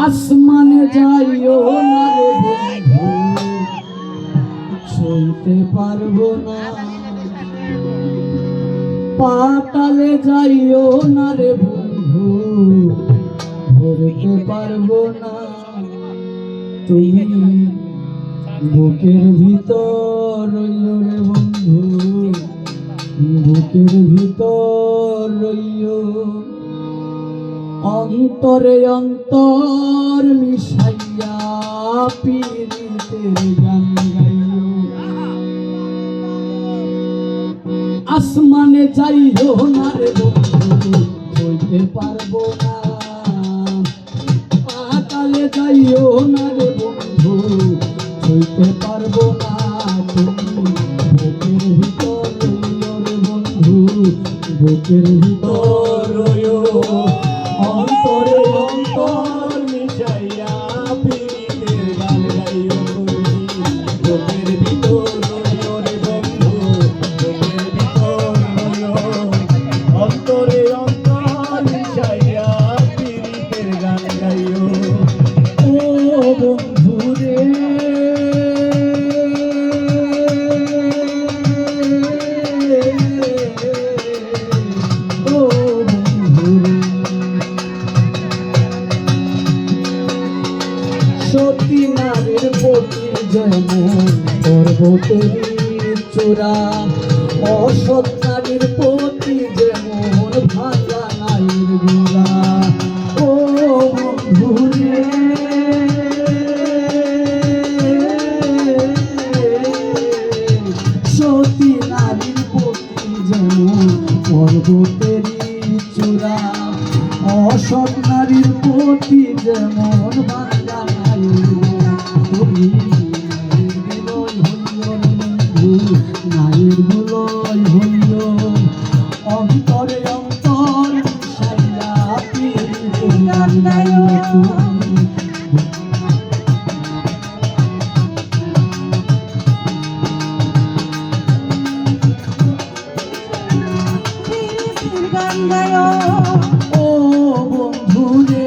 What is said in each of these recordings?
আসমানে যাইও না রে বন্ধু, ছুঁতে পারবো না। পাতালে যাইও না রে বন্ধু, ধরতে পারবো না। তুমি বুকের ভিতর রইও রে বন্ধু, বুকের ভিতর রইও। অন্তরে অন্তর মিশাইয়া পীরিতের গান গাইও। আসমানে যাইও না রে বন্ধু, হইতে পারবো না। পাতালে যাইও না রে বন্ধু, হইতে পারবো না। তুমি বুকের ভিতর রইও রে বন্ধু, বুকের ভিতর রইও। অন্তরে অন্তর মিশাইয়া পীরিতের গান গাইও। বুকের ভিতর রইও রে বন্ধু, বুকের ভিতর রইও। অন্তরে অন্তর মিশাইয়া পীরিতের গান গাইও। ও বন্ধু রে, ও বন্ধু রে। সতী নারীর প্রতি যেমন পর্বতের চূড়া, অসৎ নারীর প্রতি যেমন ভাঙা নারীর গোড়া। ও বন্ধু রে, সতী নারীর প্রতি যেমন পর্বতের চূড়া, অসৎ নারীর প্রতি যেমন ভাঙা নারীর গোড়া। তুমি নারীর গুলোই হইল। অন্তরে অন্তর মিশাইয়া পীরিতের গান গাইও। পীরিতের গান গাইও। ও বন্ধু রে,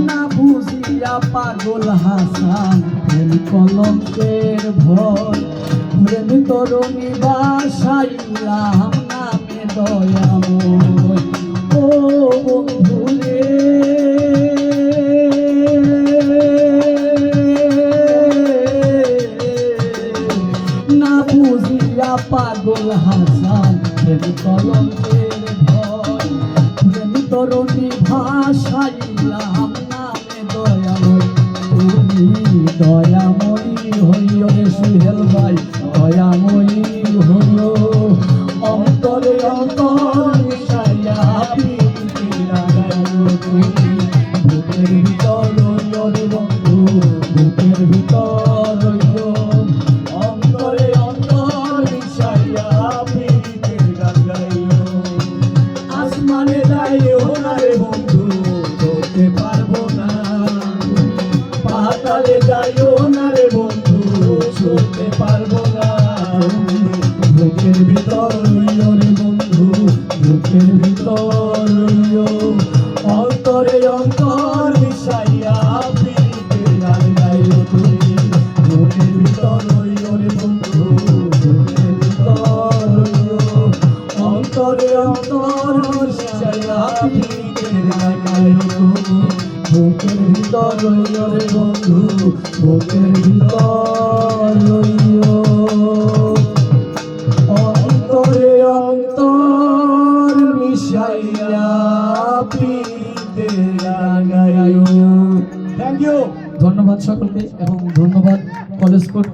না বুঝিয়া পাগল হাসান প্রেম কলঙ্কের ভয়। প্রেম তরুণী বাসাইলাম নামে দয়াময়। ও বন্ধু রে, না বুঝিয়া পাগল হাসান প্রেম কলঙ্কের ভয়। প্রেম তরুণী ভাসাইলাম নামে দয়াময়। তুমি দয়াময়ী হইও রে সুহেল ভাই, দয়াময়ী হইও। অন্তরে অন্তর মিশাইয়া পীরিতের গান গাইও। তুমি বুকের ভিতর রইও রে বন্ধু, বুকের ভিতর রইও। অন্তরে অন্তর মিশাইয়া পীরিতের গান গাইও। আসমানে যাইও না রে বন্ধু, ধরতে পারবো না। পাতালে যাইও না রে বন্ধু, ছুঁতে পারবো না। বুকের ভিতর রইও রে বন্ধু, বুকের ভিতর রইও। অন্তরে অন্তর মিশাইয়া পীরিতের গান গাইও। তুমি বুকের ভিতর রইও রে বন্ধু, বুকের ভিতর রইও। অন্তরে অন্তর মিশাইয়া পীরিতের গান গাইও। তুমি বুকের ভিতর রইও রে বন্ধু, বুকের ভিতর রইও। অন্তরে অন্তর মিশাইয়া পীরিতের গান গাইও। থ্যাংক ইউ, ধন্যবাদ সকলকে এবং ধন্যবাদ কলেজ কোর্ট।